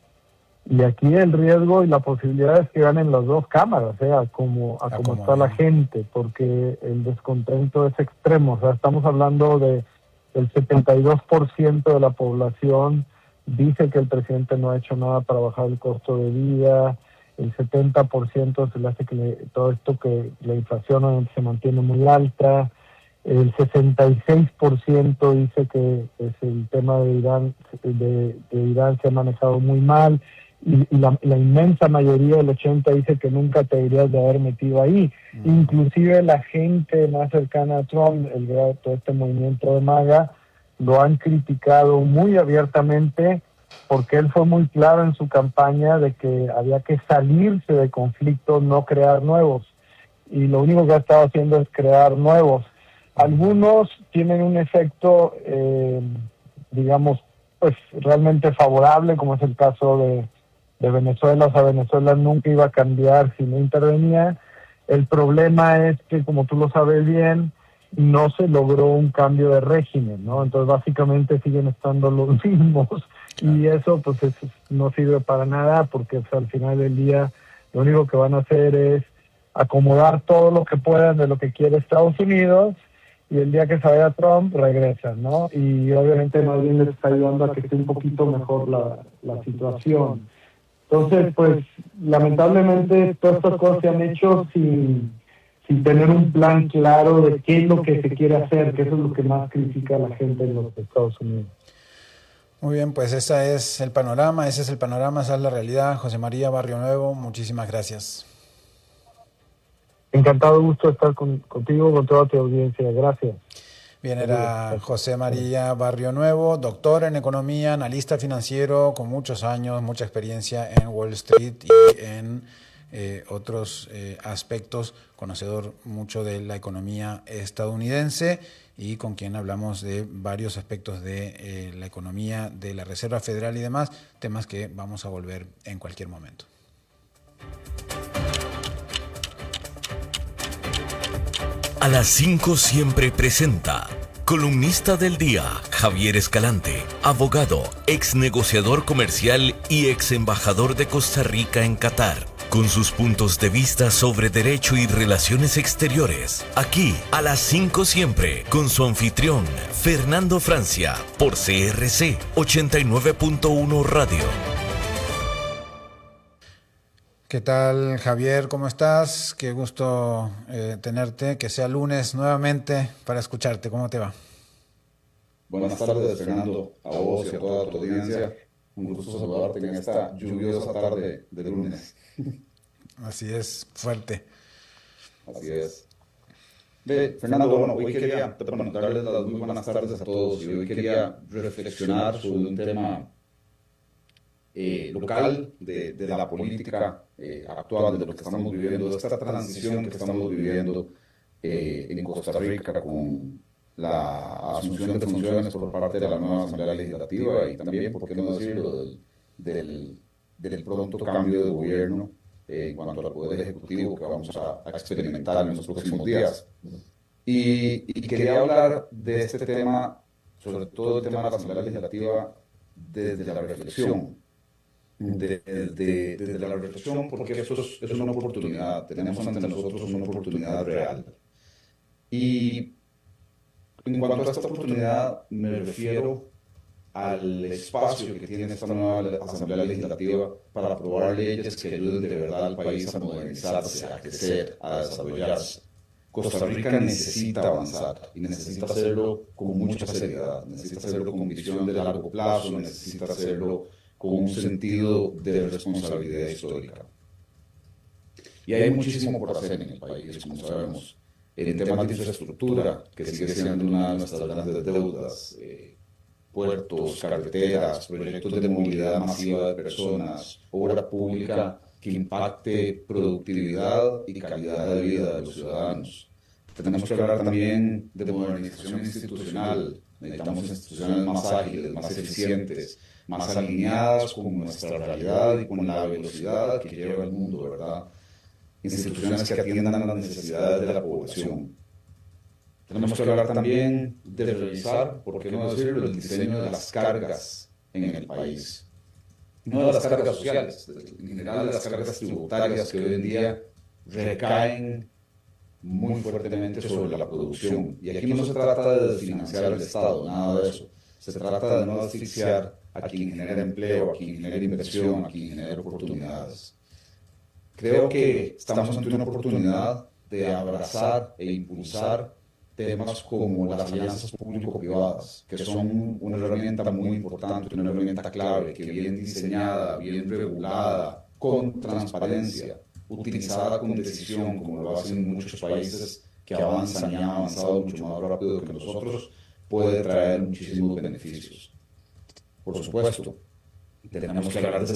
y aquí el riesgo y la posibilidad es que ganen las dos cámaras, como está la gente, porque el descontento es extremo. O sea, estamos hablando de el 72% de la población dice que el presidente no ha hecho nada para bajar el costo de vida. El 70% se le hace todo esto, que la inflación se mantiene muy alta. El 66% dice que el tema de Irán se ha manejado muy mal, y la inmensa mayoría, el 80%, dice que nunca te deberías de haber metido ahí. Inclusive la gente más cercana a Trump, todo este movimiento de MAGA, lo han criticado muy abiertamente, porque él fue muy claro en su campaña de que había que salirse de conflictos, no crear nuevos. Y lo único que ha estado haciendo es crear nuevos. Algunos tienen un efecto, digamos, pues realmente favorable, como es el caso de Venezuela. O sea, Venezuela nunca iba a cambiar si no intervenía. El problema es que, como tú lo sabes bien, no se logró un cambio de régimen, ¿no? Entonces, básicamente siguen estando los mismos, y eso pues no sirve para nada, porque pues, al final del día lo único que van a hacer es acomodar todo lo que puedan de lo que quiere Estados Unidos, y el día que se vaya Trump regresan, ¿no? Y obviamente más bien les está ayudando a que esté un poquito mejor la situación. Entonces, pues lamentablemente todas estas cosas se han hecho sin tener un plan claro de qué es lo que se quiere hacer, que eso es lo que más critica a la gente en los Estados Unidos. Muy bien, pues ese es el panorama, esa es la realidad. José María Barrio Nuevo, muchísimas gracias. Encantado, gusto de estar contigo, con toda tu audiencia. Gracias. Bien, era José María Barrio Nuevo, doctor en economía, analista financiero con muchos años, mucha experiencia en Wall Street y en otros aspectos, conocedor mucho de la economía estadounidense, y con quien hablamos de varios aspectos de la economía, de la Reserva Federal y demás, temas que vamos a volver en cualquier momento. A las 5 siempre presenta columnista del día, Javier Escalante, abogado, ex negociador comercial y ex embajador de Costa Rica en Qatar, con sus puntos de vista sobre derecho y relaciones exteriores. Aquí, a las 5 siempre, con su anfitrión, Fernando Francia, por CRC 89.1 Radio. ¿Qué tal, Javier? ¿Cómo estás? Qué gusto tenerte, que sea lunes nuevamente para escucharte. ¿Cómo te va? Buenas tardes, Fernando, a vos y a toda tu audiencia. Un gusto saludarte en esta lluviosa tarde de lunes. Así es, fuerte. Así es. Fernando, bueno, hoy quería darles las muy buenas tardes a todos, y hoy quería reflexionar sobre un tema local de la política actual, de lo que estamos viviendo, de esta transición que estamos viviendo en Costa Rica con la asunción de funciones por parte de la nueva Asamblea Legislativa, y también, por qué no decirlo, del pronto cambio de gobierno en cuanto al Poder Ejecutivo que vamos a experimentar en los próximos días. Y quería hablar de este tema, sobre todo el tema de la Asamblea Legislativa, desde la reflexión. Desde la reflexión, porque eso es una oportunidad, tenemos ante nosotros una oportunidad real. Y en cuanto a esta oportunidad, me refiero al espacio que tiene esta nueva Asamblea Legislativa para aprobar leyes que ayuden de verdad al país a modernizarse, a crecer, a desarrollarse. Costa Rica necesita avanzar, y necesita hacerlo con mucha seriedad, necesita hacerlo con visión de largo plazo, necesita hacerlo con un sentido de responsabilidad histórica. Y hay muchísimo por hacer en el país, como sabemos, en temas de infraestructura, que sigue siendo una de nuestras grandes deudas, puertos, carreteras, proyectos de movilidad masiva de personas, obra pública que impacte productividad y calidad de vida de los ciudadanos. Tenemos que hablar también de modernización institucional. Necesitamos instituciones más ágiles, más eficientes, más alineadas con nuestra realidad y con la velocidad que lleva el mundo, ¿verdad? Instituciones que atiendan a las necesidades de la población. Tenemos que hablar también de revisar, por qué no decirlo, el diseño de las cargas en el país. No de las cargas sociales, en general de las cargas tributarias que hoy en día recaen muy fuertemente sobre la producción. Y aquí no se trata de desfinanciar al Estado, nada de eso. Se trata de no asfixiar a quien genera empleo, a quien genera inversión, a quien genera oportunidades. Creo que estamos ante una oportunidad de abrazar e impulsar temas como las alianzas público-privadas, que son una herramienta muy importante, una herramienta clave, que bien diseñada, bien regulada, con transparencia, utilizada con decisión, como lo hacen muchos países que avanzan y han avanzado mucho más rápido que nosotros, puede traer muchísimos beneficios. Por supuesto, tenemos que hablar de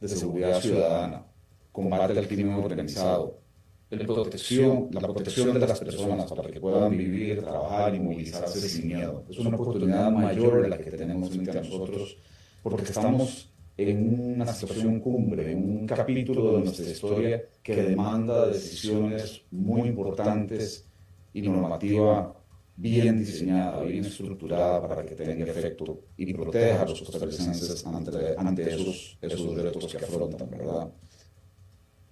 seguridad ciudadana, combate al crimen organizado, la protección de las personas para que puedan vivir, trabajar y movilizarse sin miedo. Es una oportunidad mayor de la que tenemos frente a nosotros, porque estamos en una situación cumbre, en un capítulo de nuestra historia que demanda decisiones muy importantes y normativa bien diseñada, bien estructurada para que tenga efecto y proteja a los costarricenses ante esos retos que afrontan, ¿verdad?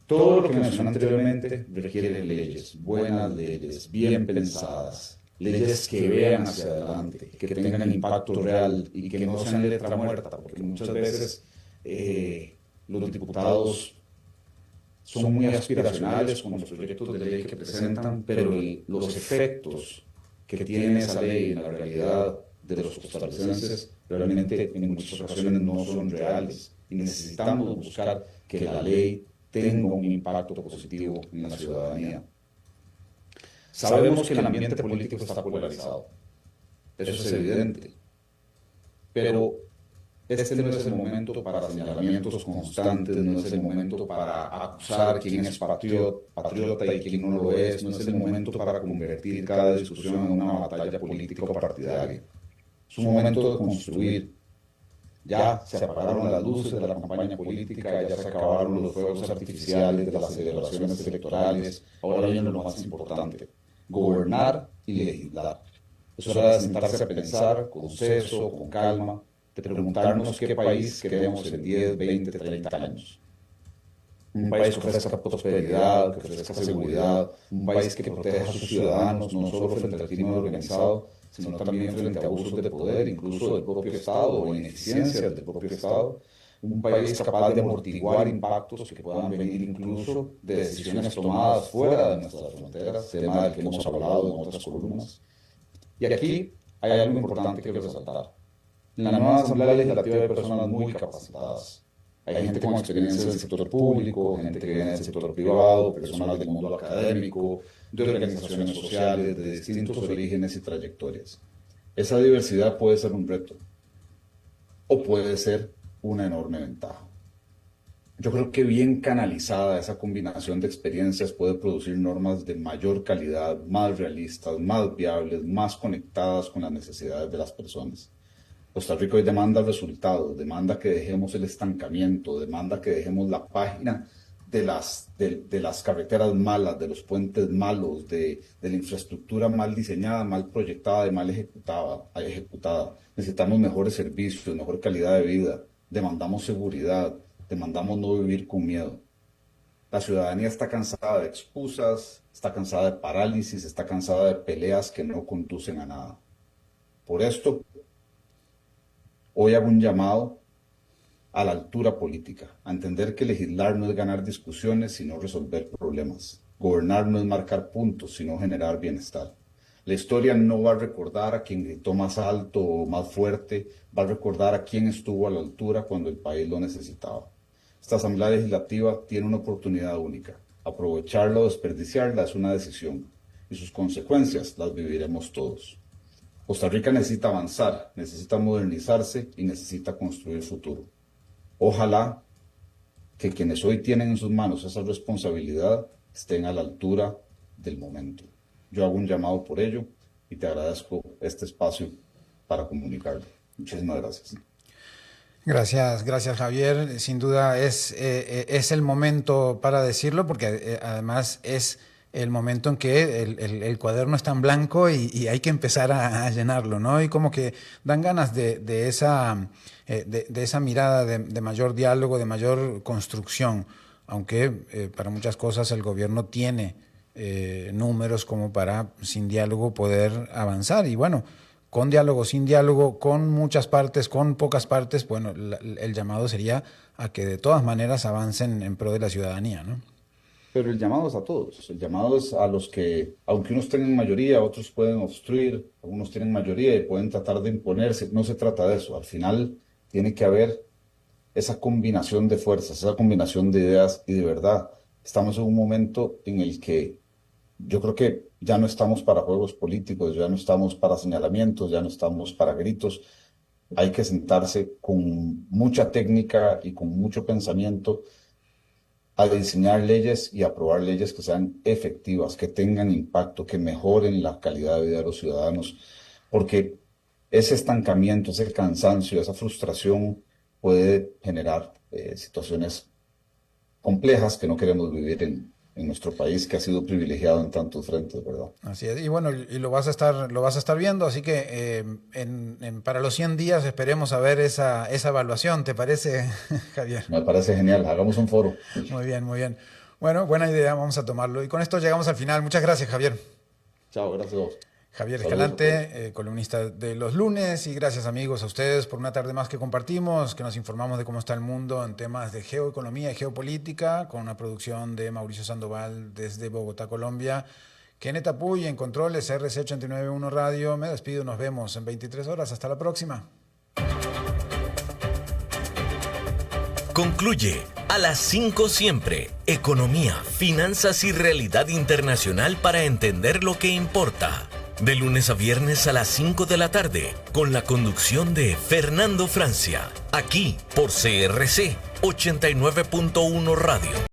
Todo lo que mencioné anteriormente requiere leyes, buenas leyes, bien pensadas, leyes que vean hacia adelante, que tengan impacto real y que no sean letra muerta, porque muchas veces los diputados son muy aspiracionales con los proyectos de ley que presentan, pero los efectos que tiene esa ley en la realidad de los costarricenses realmente en muchas ocasiones no son reales y necesitamos buscar que la ley tenga un impacto positivo en la ciudadanía. Sabemos que el ambiente político está polarizado, eso es evidente, pero este no es el momento para señalamientos constantes, no es el momento para acusar quién es patriota y quién no lo es, no es el momento para convertir cada discusión en una batalla política o partidaria. Es un momento de construir. Ya se apagaron las luces de la campaña política, ya se acabaron los fuegos artificiales de las celebraciones electorales. Ahora viene lo más importante, gobernar y legislar. Es hora de sentarse a pensar con seso, con calma, de preguntarnos qué país queremos en 10, 20, 30 años. Un país que ofrezca prosperidad, que ofrezca seguridad, un país que proteja a sus ciudadanos, no solo frente al crimen organizado, sino también frente a abusos de poder, incluso del propio Estado o ineficiencias del propio Estado. Un país capaz de amortiguar impactos que puedan venir incluso de decisiones tomadas fuera de nuestras fronteras, tema del que hemos hablado en otras columnas. Y aquí hay algo importante que resaltar. En la nueva Asamblea Legislativa hay personas muy capacitadas. Hay gente con experiencia del sector público, gente que viene del sector privado, personas del mundo académico, de organizaciones sociales, de distintos orígenes y trayectorias. Esa diversidad puede ser un reto o puede ser una enorme ventaja. Yo creo que bien canalizada esa combinación de experiencias puede producir normas de mayor calidad, más realistas, más viables, más conectadas con las necesidades de las personas. Costa Rica hoy demanda resultados, demanda que dejemos el estancamiento, demanda que dejemos la página de las carreteras malas, de los puentes malos, de la infraestructura mal diseñada, mal proyectada y mal ejecutada. Necesitamos mejores servicios, mejor calidad de vida, demandamos seguridad, demandamos no vivir con miedo. La ciudadanía está cansada de excusas, está cansada de parálisis, está cansada de peleas que no conducen a nada. Por esto, hoy hago un llamado a la altura política, a entender que legislar no es ganar discusiones, sino resolver problemas. Gobernar no es marcar puntos, sino generar bienestar. La historia no va a recordar a quien gritó más alto o más fuerte, va a recordar a quien estuvo a la altura cuando el país lo necesitaba. Esta Asamblea Legislativa tiene una oportunidad única. Aprovecharla o desperdiciarla es una decisión, y sus consecuencias las viviremos todos. Costa Rica necesita avanzar, necesita modernizarse y necesita construir futuro. Ojalá que quienes hoy tienen en sus manos esa responsabilidad estén a la altura del momento. Yo hago un llamado por ello y te agradezco este espacio para comunicarlo. Muchísimas gracias. Gracias Javier. Sin duda es el momento para decirlo, porque además es el momento en que el cuaderno está en blanco y hay que empezar a llenarlo, ¿no? Y como que dan ganas de esa mirada de mayor diálogo, de mayor construcción, aunque para muchas cosas el gobierno tiene números como para, sin diálogo, poder avanzar. Y bueno, con diálogo, sin diálogo, con muchas partes, con pocas partes, bueno, el llamado sería a que de todas maneras avancen en pro de la ciudadanía, ¿no? Pero el llamado es a todos, el llamado es a los que, aunque unos tengan mayoría, otros pueden obstruir, algunos tienen mayoría y pueden tratar de imponerse. No se trata de eso, al final tiene que haber esa combinación de fuerzas, esa combinación de ideas y de verdad. Estamos en un momento en el que yo creo que ya no estamos para juegos políticos, ya no estamos para señalamientos, ya no estamos para gritos. Hay que sentarse con mucha técnica y con mucho pensamiento a diseñar leyes y aprobar leyes que sean efectivas, que tengan impacto, que mejoren la calidad de vida de los ciudadanos, porque ese estancamiento, ese cansancio, esa frustración puede generar situaciones complejas que no queremos vivir en nuestro país, que ha sido privilegiado en tantos frentes, ¿verdad? Así es, y bueno, y lo vas a estar viendo, así que para los 100 días esperemos a ver esa evaluación, ¿te parece, Javier? Me parece genial, hagamos un foro. Muy bien, muy bien. Bueno, buena idea, vamos a tomarlo. Y con esto llegamos al final. Muchas gracias, Javier. Chao, gracias a vos. Javier Escalante, columnista de Los Lunes, y gracias amigos a ustedes por una tarde más que compartimos, que nos informamos de cómo está el mundo en temas de geoeconomía y geopolítica, con una producción de Mauricio Sandoval desde Bogotá, Colombia. Kenneth Apuy en controles, RC 891 Radio. Me despido, nos vemos en 23 horas. Hasta la próxima. Concluye a las 5 siempre. Economía, finanzas y realidad internacional para entender lo que importa. De lunes a viernes a las 5 de la tarde, con la conducción de Fernando Francia, aquí por CRC 89.1 Radio.